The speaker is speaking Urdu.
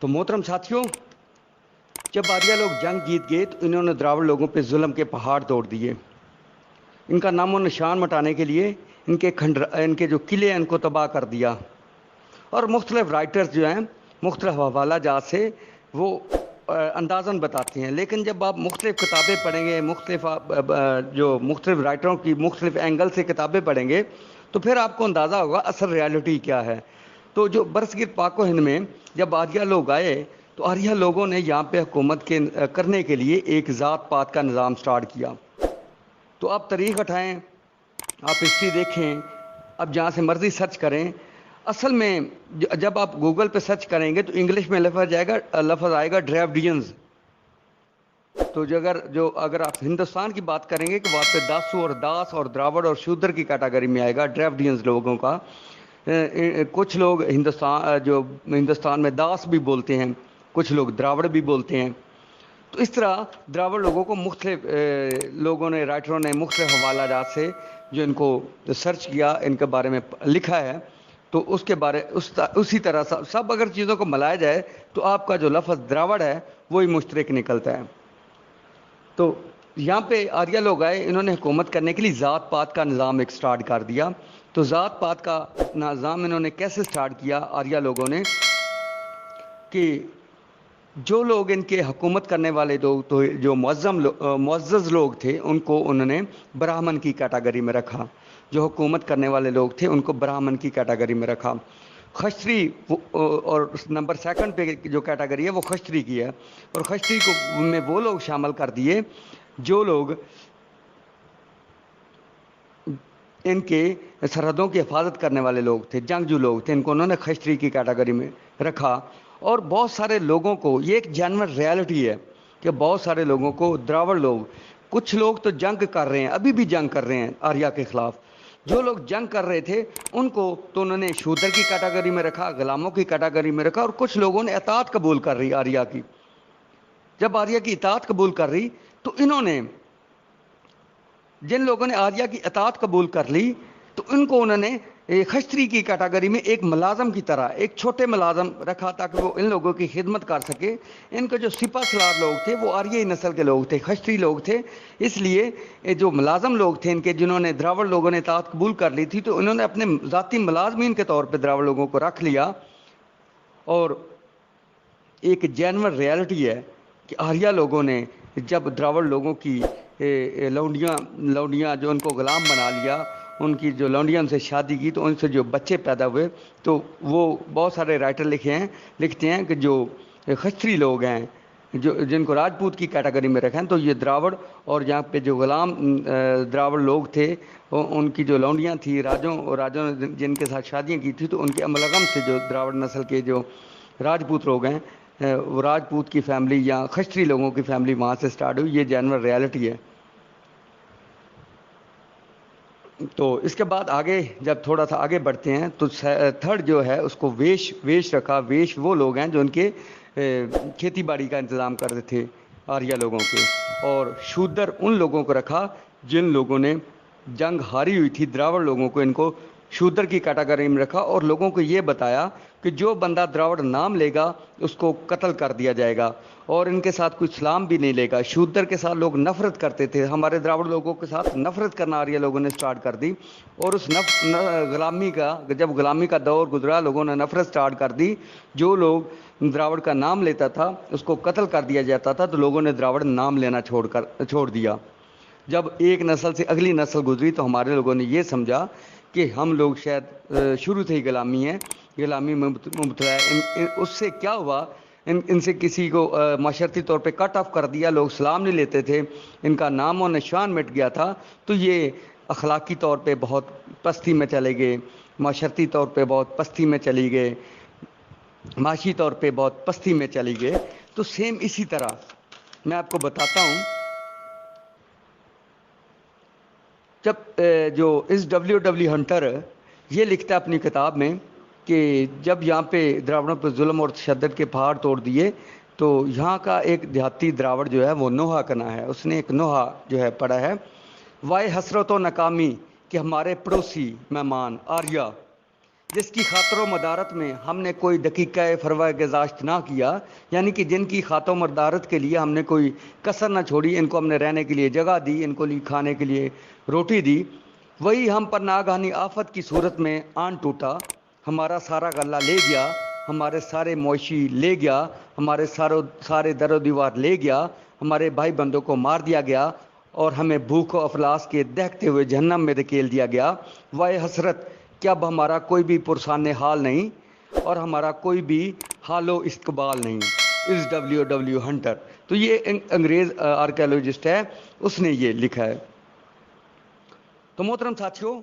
تو محترم ساتھیوں، جب آریہ لوگ جنگ جیت گئے تو انہوں نے دراوڑ لوگوں پہ ظلم کے پہاڑ توڑ دیے. ان کا نام و نشان مٹانے کے لیے ان کے جو قلعے ہیں ان کو تباہ کر دیا. اور مختلف رائٹرز جو ہیں مختلف حوالہ جات سے وہ اندازاً بتاتے ہیں، لیکن جب آپ مختلف کتابیں پڑھیں گے، مختلف رائٹروں کی مختلف اینگل سے کتابیں پڑھیں گے تو پھر آپ کو اندازہ ہوگا اصل ریالٹی کیا ہے. تو جو برصغیر پاک و ہند میں جب آریہ لوگ آئے تو آریہ لوگوں نے یہاں پہ حکومت کرنے کے لیے ایک ذات پات کا نظام سٹارٹ کیا. تو آپ تاریخ اٹھائیں، آپ ہسٹری دیکھیں، اب جہاں سے مرضی سرچ کریں. اصل میں جب آپ گوگل پہ سرچ کریں گے تو انگلش میں لفظ آئے گا ڈراوڈینز. تو اگر آپ ہندوستان کی بات کریں گے کہ وہاں پہ داسو اور داس اور دراوڑ اور شودر کی کیٹاگری میں آئے گا ڈراوڈینز لوگوں کا. کچھ لوگ ہندوستان میں داس بھی بولتے ہیں، کچھ لوگ دراوڑ بھی بولتے ہیں. تو اس طرح دراوڑ لوگوں کو مختلف لوگوں نے، رائٹروں نے مختلف حوالہ جات سے جو ان کو سرچ کیا، ان کے بارے میں لکھا ہے. تو اس کے اسی طرح سب اگر چیزوں کو ملایا جائے تو آپ کا جو لفظ دراوڑ ہے وہی مشترک نکلتا ہے. تو یہاں پہ آریہ لوگ آئے، انہوں نے حکومت کرنے کے لیے ذات پات کا نظام ایک سٹارٹ کر دیا. تو ذات پات کا نظام انہوں نے کیسے سٹارٹ کیا آریہ لوگوں نے کہ جو لوگ ان کے حکومت کرنے والے لوگ تو جو معزز لوگ تھے ان کو انہوں نے براہمن کی کیٹاگری میں رکھا. جو حکومت کرنے والے لوگ تھے ان کو براہمن کی کیٹاگری میں رکھا. خشتری اور نمبر سیکنڈ پہ جو کیٹاگری ہے وہ خشتری کی ہے. اور خشتری میں وہ لوگ شامل کر دیے جو لوگ ان کے سرحدوں کی حفاظت کرنے والے لوگ تھے، جنگجو لوگ تھے، ان کو انہوں نے خشتری کی کیٹاگری میں رکھا. اور بہت سارے لوگوں کو یہ ایک جینوئن ریالٹی ہے کہ بہت سارے لوگوں کو دراوڑ لوگ، کچھ لوگ تو جنگ کر رہے ہیں، ابھی بھی جنگ کر رہے ہیں آریہ کے خلاف. جو لوگ جنگ کر رہے تھے ان کو تو انہوں نے شودر کی کیٹاگری میں رکھا، غلاموں کی کیٹاگری میں رکھا. اور کچھ لوگوں نے اطاعت قبول کر رہی آریہ کی. جب آریہ کی اطاعت قبول کر رہی تو انہوں نے، جن لوگوں نے آریہ کی اطاعت قبول کر لی تو ان کو انہوں نے خشتری کی کیٹاگری میں ایک ملازم کی طرح، ایک چھوٹے ملازم رکھا تاکہ وہ ان لوگوں کی خدمت کر سکے. ان کے جو سپہ سالار لوگ تھے وہ آریہ نسل کے لوگ تھے، خشتری لوگ تھے. اس لیے جو ملازم لوگ تھے ان کے، جنہوں نے دراوڑ لوگوں نے اطاعت قبول کر لی تھی، تو انہوں نے اپنے ذاتی ملازمین کے طور پہ دراوڑ لوگوں کو رکھ لیا. اور ایک جینوئن ریالٹی ہے کہ آریہ لوگوں نے جب دراوڑ لوگوں کی لونڈیاں جو ان کو غلام بنا لیا، ان کی جو لونڈیاں ان سے شادی کی تو ان سے جو بچے پیدا ہوئے، تو وہ بہت سارے رائٹر لکھتے ہیں کہ جو خشتری لوگ ہیں جن کو راجپوت کی کیٹاگری میں رکھیں، تو یہ دراوڑ اور یہاں پہ جو غلام دراوڑ لوگ تھے ان کی جو لونڈیاں تھیں، راجوں نے جن کے ساتھ شادیاں کی تھی، تو ان کے املغم سے جو دراوڑ نسل کے جو راجپوت لوگ ہیں وہ راجپوت کی فیملی یا خشتری لوگوں کی فیملی وہاں سے سٹارٹ ہوئی. یہ جینوئن ریالٹی ہے. تو اس کے بعد آگے جب تھوڑا سا آگے بڑھتے ہیں تو تھرڈ جو ہے اس کو ویش رکھا. ویش وہ لوگ ہیں جو ان کے کھیتی باڑی کا انتظام کرتے تھے آریہ لوگوں کے. اور شودر ان لوگوں کو رکھا جن لوگوں نے جنگ ہاری ہوئی تھی، دراوڑ لوگوں کو ان کو شودر کی کیٹاگری میں رکھا. اور لوگوں کو یہ بتایا کہ جو بندہ دراوڑ نام لے گا اس کو قتل کر دیا جائے گا، اور ان کے ساتھ کوئی سلام بھی نہیں لے گا. شودر کے ساتھ لوگ نفرت کرتے تھے، ہمارے دراوڑ لوگوں کے ساتھ نفرت کرنا آریہ لوگوں نے سٹارٹ کر دی. اور اس جب غلامی کا دور گزرا، لوگوں نے نفرت سٹارٹ کر دی. جو لوگ دراوڑ کا نام لیتا تھا اس کو قتل کر دیا جاتا تھا. تو لوگوں نے دراوڑ نام لینا چھوڑ دیا. جب ایک نسل سے اگلی نسل گزری تو ہمارے لوگوں نے یہ سمجھا کہ ہم لوگ شاید شروع سے ہی غلامی میں مبتلا ہے. اس سے کیا ہوا، ان سے کسی کو معاشرتی طور پہ کٹ آف کر دیا. لوگ سلام نہیں لیتے تھے، ان کا نام و نشان مٹ گیا تھا. تو یہ اخلاقی طور پہ بہت پستی میں چلے گئے، معاشرتی طور پہ بہت پستی میں چلی گئے، معاشی طور پہ بہت پستی میں چلی گئے. تو سیم اسی طرح میں آپ کو بتاتا ہوں. جب جو SW ہنٹر یہ لکھتا ہے اپنی کتاب میں کہ جب یہاں پہ دراوڑوں پہ ظلم اور تشدد کے پہاڑ توڑ دیے تو یہاں کا ایک دیہاتی دراوڑ جو ہے وہ نوحہ کنا ہے. اس نے ایک نوحہ جو ہے پڑھا ہے، وائے حسرت و ناکامی کہ ہمارے پڑوسی مہمان آریہ جس کی خاطر و مدارت میں ہم نے کوئی دقیقہ پرواہ گذاشت نہ کیا، یعنی کہ جن کی خاطر و مدارت کے لیے ہم نے کوئی کسر نہ چھوڑی، ان کو ہم نے رہنے کے لیے جگہ دی، ان کو کھانے کے لیے روٹی دی، وہی ہم پر ناگہانی آفت کی صورت میں آن ٹوٹا، ہمارا سارا غلہ لے گیا، ہمارے سارے مویشی لے گیا، ہمارے سارے در و دیوار لے گیا، ہمارے بھائی بندوں کو مار دیا گیا، اور ہمیں بھوک و افلاس کے دہکتے ہوئے جہنم میں دھکیل دیا گیا۔ وائے حسرت کہ اب ہمارا کوئی بھی پرسان حال نہیں اور ہمارا کوئی بھی حال و استقبال نہیں۔ اس ڈبلیو ہنٹر، تو یہ انگریز آرکیالوجسٹ ہے، اس نے یہ لکھا ہے۔ تو محترم ساتھیوں،